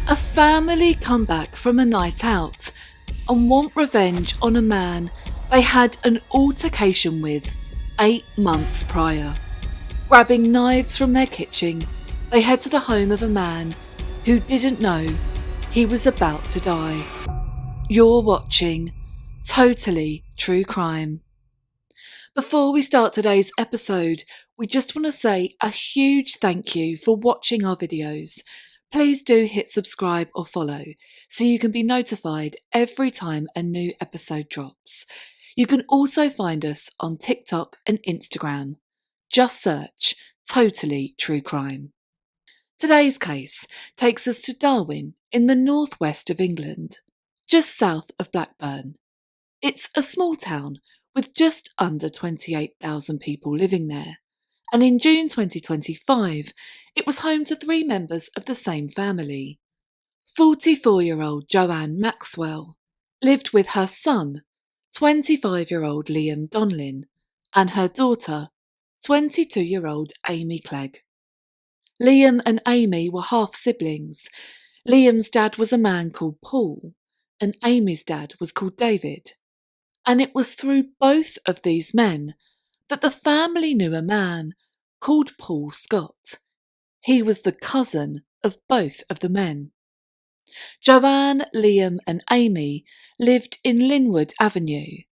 A family come back from a night out and want revenge on a man they had an altercation with 8 months prior. Grabbing knives from their kitchen, they head to the home of a man who didn't know he was about to die. You're watching Totally True Crime. Before we start today's episode, we just want to say a huge thank you for watching our videos. Please do hit subscribe or follow so you can be notified every time a new episode drops. You can also find us on TikTok and Instagram. Just search Totally True Crime. Today's case takes us to Darwin in the northwest of England, just south of Blackburn. It's a small town with just under 28,000 people living there, and in June 2025, it was home to 3 members of the same family. 44-year-old Joanne Maxwell lived with her son, 25-year-old Liam Donlin, and her daughter, 22-year-old Amy Clegg. Liam and Amy were half-siblings. Liam's dad was a man called Paul, and Amy's dad was called David. And it was through both of these men that the family knew a man called Paul Scott. He was the cousin of both of the men. Joanne, Liam and Amy lived in Linwood Avenue.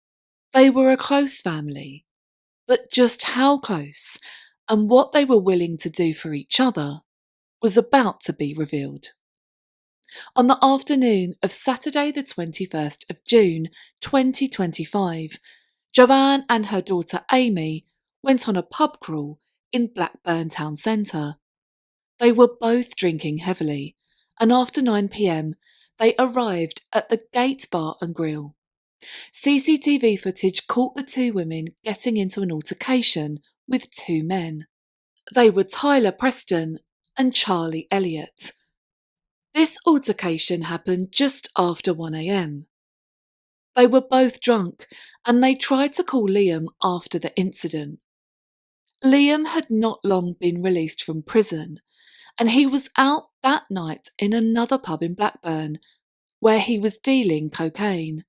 They were a close family, but just how close and what they were willing to do for each other was about to be revealed. On the afternoon of Saturday the 21st of June 2025, Joanne and her daughter Amy went on a pub crawl in Blackburn town centre. They were both drinking heavily, and after 9 p.m, they arrived at the Gate Bar and Grill. CCTV footage caught the 2 women getting into an altercation with 2 men. They were Tyler Preston and Charlie Elliott. This altercation happened just after 1 a.m. They were both drunk and they tried to call Liam after the incident. Liam had not long been released from prison and he was out that night in another pub in Blackburn where he was dealing cocaine.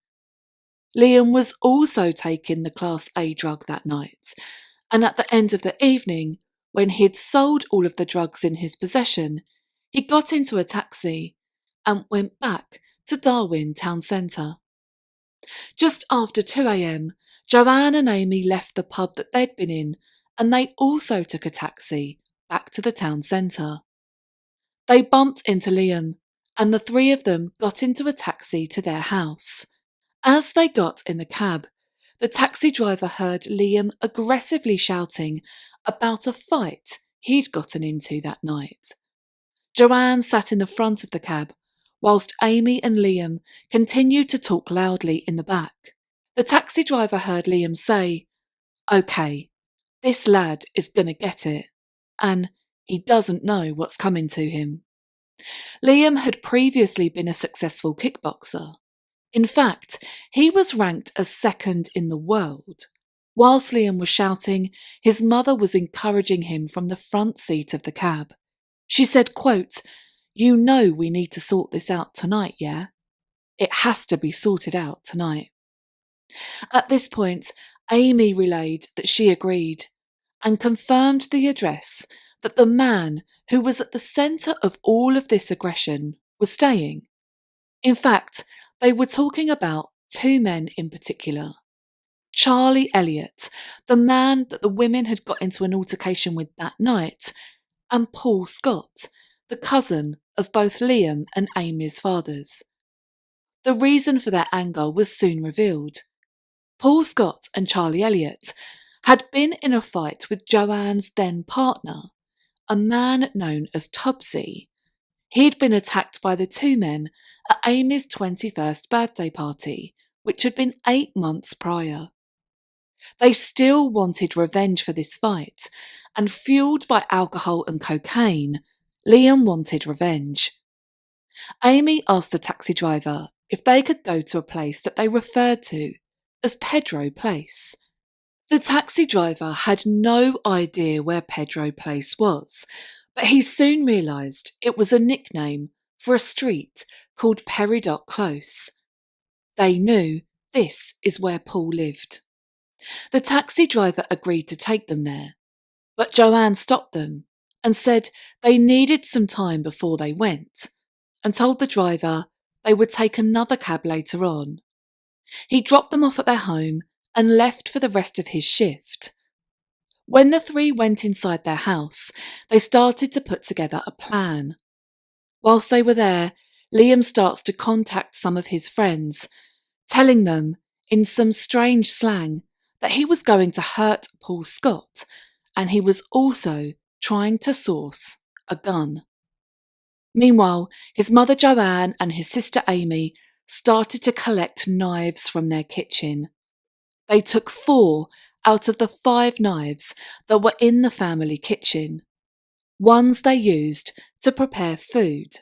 Liam was also taking the Class A drug that night, and at the end of the evening, when he'd sold all of the drugs in his possession, he got into a taxi and went back to Darwin town centre. Just after 2 a.m, Joanne and Amy left the pub that they'd been in and they also took a taxi back to the town centre. They bumped into Liam and the 3 of them got into a taxi to their house. As they got in the cab, the taxi driver heard Liam aggressively shouting about a fight he'd gotten into that night. Joanne sat in the front of the cab, whilst Amy and Liam continued to talk loudly in the back. The taxi driver heard Liam say, "Okay, this lad is gonna get it, and he doesn't know what's coming to him." Liam had previously been a successful kickboxer. In fact, he was ranked as 2nd in the world. Whilst Liam was shouting, his mother was encouraging him from the front seat of the cab. She said, quote, "You know we need to sort this out tonight, yeah? It has to be sorted out tonight." At this point, Amy relayed that she agreed and confirmed the address that the man who was at the centre of all of this aggression was staying. In fact, they were talking about 2 men in particular. Charlie Elliott, the man that the women had got into an altercation with that night, and Paul Scott, the cousin of both Liam and Amy's fathers. The reason for their anger was soon revealed. Paul Scott and Charlie Elliott had been in a fight with Joanne's then partner, a man known as Tubbsy. He'd been attacked by the 2 men at Amy's 21st birthday party, which had been 8 months prior. They still wanted revenge for this fight, and fueled by alcohol and cocaine, Liam wanted revenge. Amy asked the taxi driver if they could go to a place that they referred to as Pedro Place. The taxi driver had no idea where Pedro Place was, but he soon realised it was a nickname for a street called Peridot Close. They knew this is where Paul lived. The taxi driver agreed to take them there, but Joanne stopped them and said they needed some time before they went, and told the driver they would take another cab later on. He dropped them off at their home and left for the rest of his shift. When the three went inside their house, they started to put together a plan. Whilst they were there, Liam starts to contact some of his friends, telling them in some strange slang that he was going to hurt Paul Scott, and he was also trying to source a gun. Meanwhile, his mother Joanne and his sister Amy started to collect knives from their kitchen. They took 4 out of the 5 knives that were in the family kitchen, ones they used to prepare food.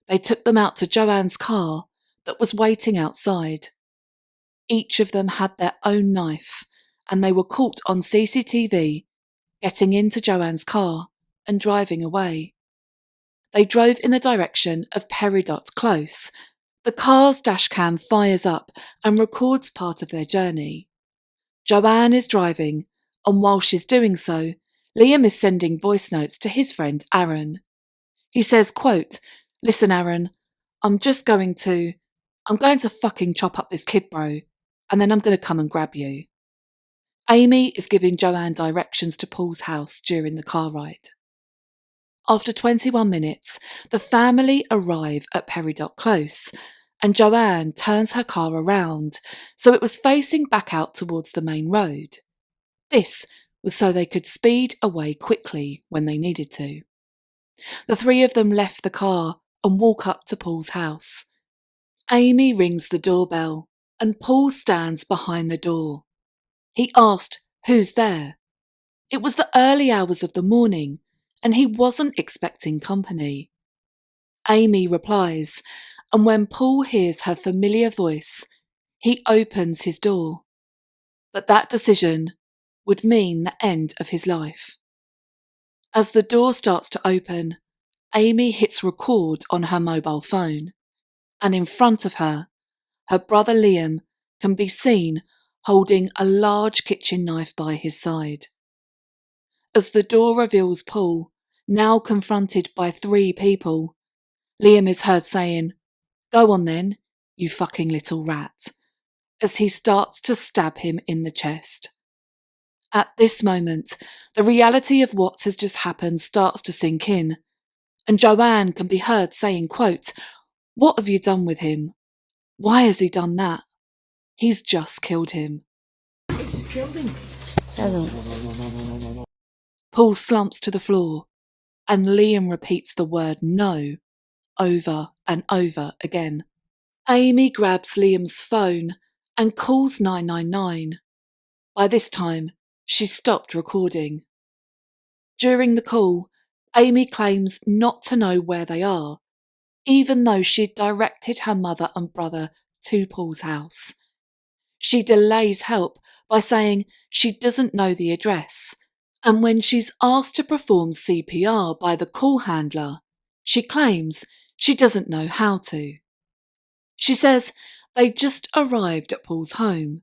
They took them out to Joanne's car that was waiting outside. Each of them had their own knife, and they were caught on CCTV getting into Joanne's car and driving away. They drove in the direction of Peridot Close. The car's dashcam fires up and records part of their journey. Joanne is driving, and while she's doing so, Liam is sending voice notes to his friend Aaron. He says, quote, "Listen, Aaron, I'm going to fucking chop up this kid, bro, and then I'm going to come and grab you." Amy is giving Joanne directions to Paul's house during the car ride. After 21 minutes, the family arrive at Peridot Close, and Joanne turns her car around so it was facing back out towards the main road. This was so they could speed away quickly when they needed to. The 3 of them left the car and walk up to Paul's house. Amy rings the doorbell, and Paul stands behind the door. He asked, "Who's there?" It was the early hours of the morning, and he wasn't expecting company. Amy replies, and when Paul hears her familiar voice, he opens his door. But that decision would mean the end of his life. As the door starts to open, Amy hits record on her mobile phone, and in front of her, her brother Liam can be seen holding a large kitchen knife by his side. As the door reveals Paul, now confronted by 3 people, Liam is heard saying, "Go on then, you fucking little rat," as he starts to stab him in the chest. At this moment, the reality of what has just happened starts to sink in, and Joanne can be heard saying, quote, "What have you done with him? Why has he done that? He's just killed him." He's killed him. Paul slumps to the floor, and Liam repeats the word no over and over again. Amy grabs Liam's phone and calls 999. By this time, she's stopped recording. During the call, Amy claims not to know where they are, even though she'd directed her mother and brother to Paul's house. She delays help by saying she doesn't know the address, and when she's asked to perform CPR by the call handler, she claims she doesn't know how to. She says they just arrived at Paul's home,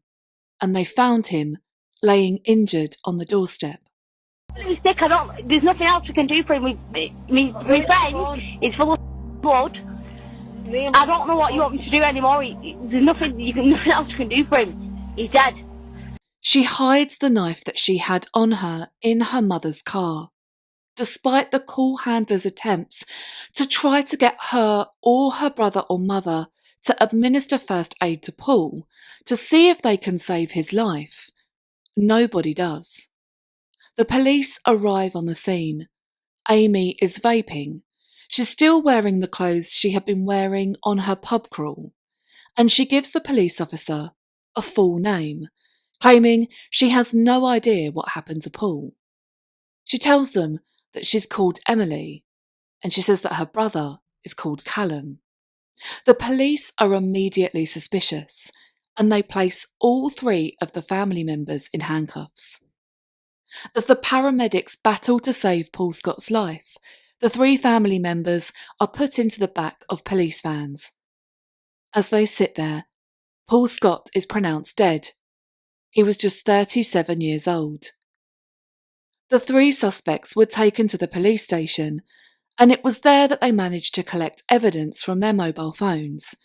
and they found him laying injured on the doorstep. He's sick. There's nothing else we can do for him. My friend is full of blood. I don't know what you want me to do anymore. There's nothing else you can do for him. He's dead. She hides the knife that she had on her in her mother's car, despite the call handler's attempts to try to get her or her brother or mother to administer first aid to Paul to see if they can save his life. Nobody does. The police arrive on the scene. Amy is vaping. She's still wearing the clothes she had been wearing on her pub crawl, and she gives the police officer a full name, claiming she has no idea what happened to Paul. She tells them that she's called Emily, and she says that her brother is called Callum. The police are immediately suspicious, and they place all 3 of the family members in handcuffs. As the paramedics battle to save Paul Scott's life, The 3 family members are put into the back of police vans. As they sit there, Paul Scott is pronounced dead. He was just 37 years old. The 3 suspects were taken to the police station, and it was there that they managed to collect evidence from their mobile phones.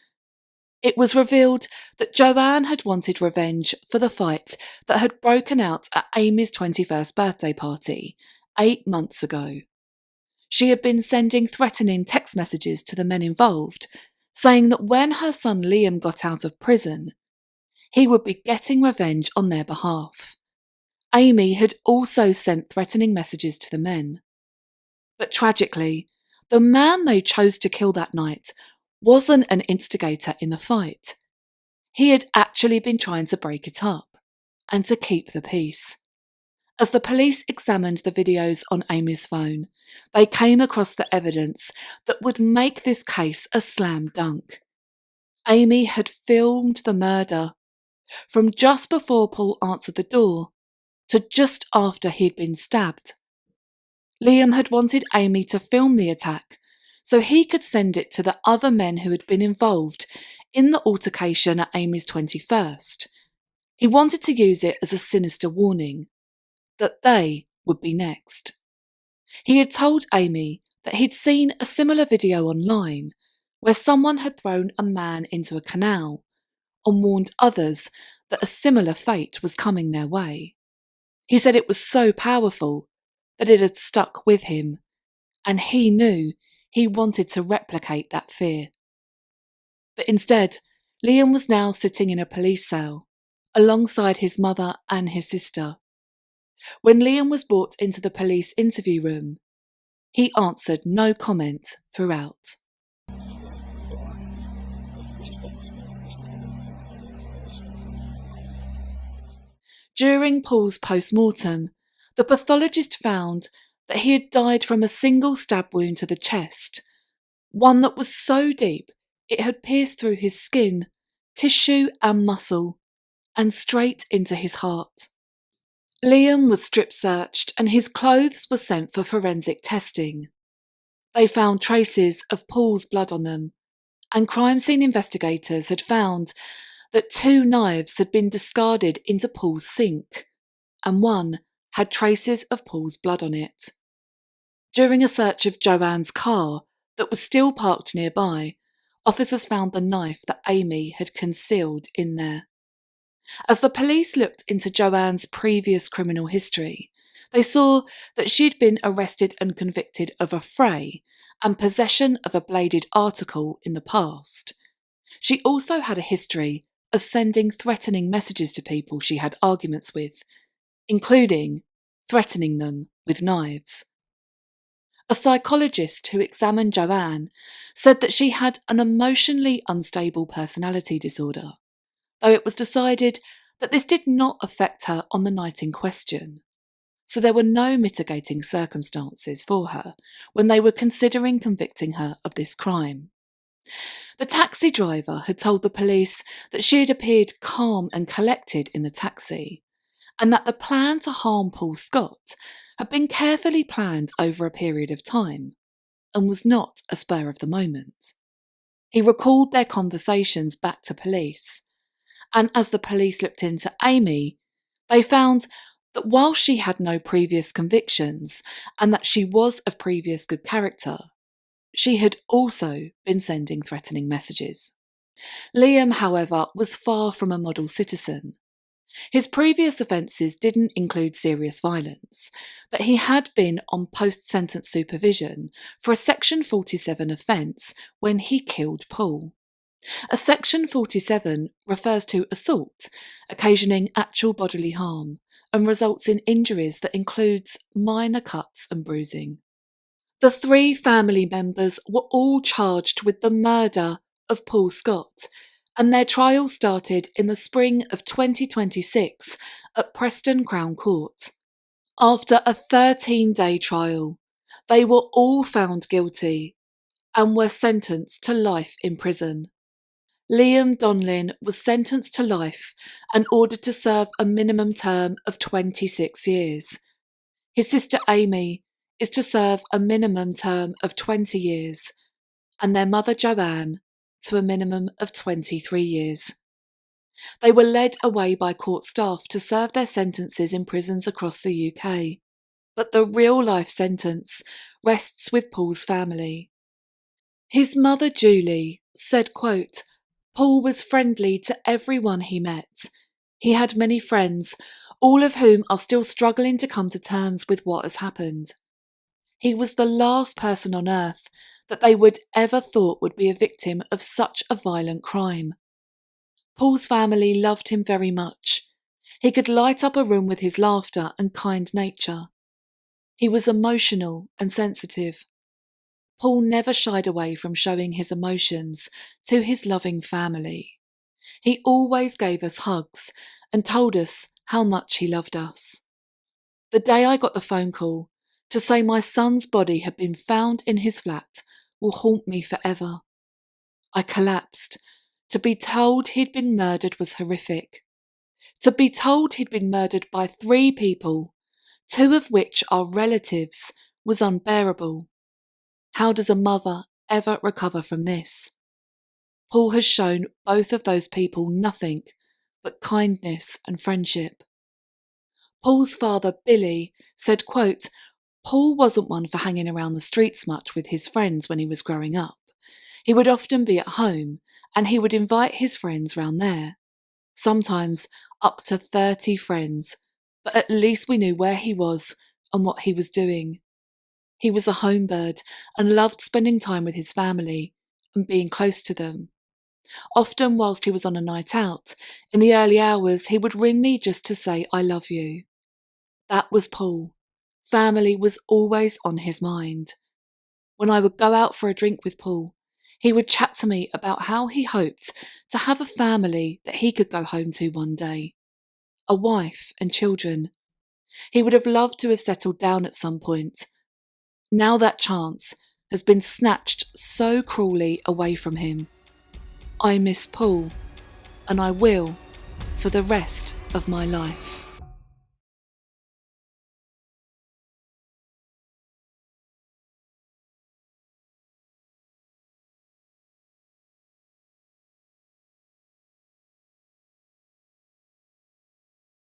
It was revealed that Joanne had wanted revenge for the fight that had broken out at Amy's 21st birthday party 8 months ago. She had been sending threatening text messages to the men involved, saying that when her son Liam got out of prison, he would be getting revenge on their behalf. Amy had also sent threatening messages to the men. But tragically, the man they chose to kill that night wasn't an instigator in the fight. He had actually been trying to break it up and to keep the peace. As the police examined the videos on Amy's phone, they came across the evidence that would make this case a slam dunk. Amy had filmed the murder from just before Paul answered the door to just after he'd been stabbed. Liam had wanted Amy to film the attack so he could send it to the other men who had been involved in the altercation at Amy's 21st. He wanted to use it as a sinister warning that they would be next. He had told Amy that he'd seen a similar video online where someone had thrown a man into a canal and warned others that a similar fate was coming their way. He said it was so powerful that it had stuck with him, and he knew he wanted to replicate that fear. But instead, Liam was now sitting in a police cell, alongside his mother and his sister. When Liam was brought into the police interview room, he answered no comment throughout. During Paul's post-mortem, the pathologist found that he had died from a single stab wound to the chest, one that was so deep it had pierced through his skin, tissue and muscle, and straight into his heart. Liam was strip-searched and his clothes were sent for forensic testing. They found traces of Paul's blood on them, and crime scene investigators had found that 2 knives had been discarded into Paul's sink, and one had traces of Paul's blood on it. During a search of Joanne's car that was still parked nearby, officers found the knife that Amy had concealed in there. As the police looked into Joanne's previous criminal history, they saw that she'd been arrested and convicted of affray and possession of a bladed article in the past. She also had a history of sending threatening messages to people she had arguments with, including threatening them with knives. A psychologist who examined Joanne said that she had an emotionally unstable personality disorder, though it was decided that this did not affect her on the night in question, so there were no mitigating circumstances for her when they were considering convicting her of this crime. The taxi driver had told the police that she had appeared calm and collected in the taxi, and that the plan to harm Paul Scott had been carefully planned over a period of time, and was not a spur of the moment. He recalled their conversations back to police, and as the police looked into Amy, they found that while she had no previous convictions and that she was of previous good character, she had also been sending threatening messages. Liam, however, was far from a model citizen. His previous offences didn't include serious violence, but he had been on post-sentence supervision for a Section 47 offence when he killed Paul. A Section 47 refers to assault, occasioning actual bodily harm, and results in injuries that includes minor cuts and bruising. The 3 family members were all charged with the murder of Paul Scott, and their trial started in the spring of 2026 at Preston Crown Court. After a 13-day trial, they were all found guilty and were sentenced to life in prison. Liam Donlin was sentenced to life and ordered to serve a minimum term of 26 years. His sister Amy is to serve a minimum term of 20 years, and their mother Joanne to a minimum of 23 years. They were led away by court staff to serve their sentences in prisons across the UK. But the real-life sentence rests with Paul's family. His mother, Julie, said, quote, "Paul was friendly to everyone he met. He had many friends, all of whom are still struggling to come to terms with what has happened. He was the last person on earth that they would ever thought would be a victim of such a violent crime. Paul's family loved him very much. He could light up a room with his laughter and kind nature. He was emotional and sensitive. Paul never shied away from showing his emotions to his loving family. He always gave us hugs and told us how much he loved us. The day I got the phone call to say my son's body had been found in his flat will haunt me forever. I collapsed. To be told he'd been murdered was horrific. To be told he'd been murdered by 3 people, 2 of which are relatives, was unbearable. How does a mother ever recover from this? Paul has shown both of those people nothing but kindness and friendship." Paul's father, Billy, said, quote, "Paul wasn't one for hanging around the streets much with his friends when he was growing up. He would often be at home, and he would invite his friends round there. Sometimes up to 30 friends, but at least we knew where he was and what he was doing. He was a home bird and loved spending time with his family and being close to them. Often whilst he was on a night out, in the early hours he would ring me just to say, 'I love you.' That was Paul. Family was always on his mind. When I would go out for a drink with Paul, he would chat to me about how he hoped to have a family that he could go home to one day. A wife and children. He would have loved to have settled down at some point. Now that chance has been snatched so cruelly away from him. I miss Paul, and I will for the rest of my life."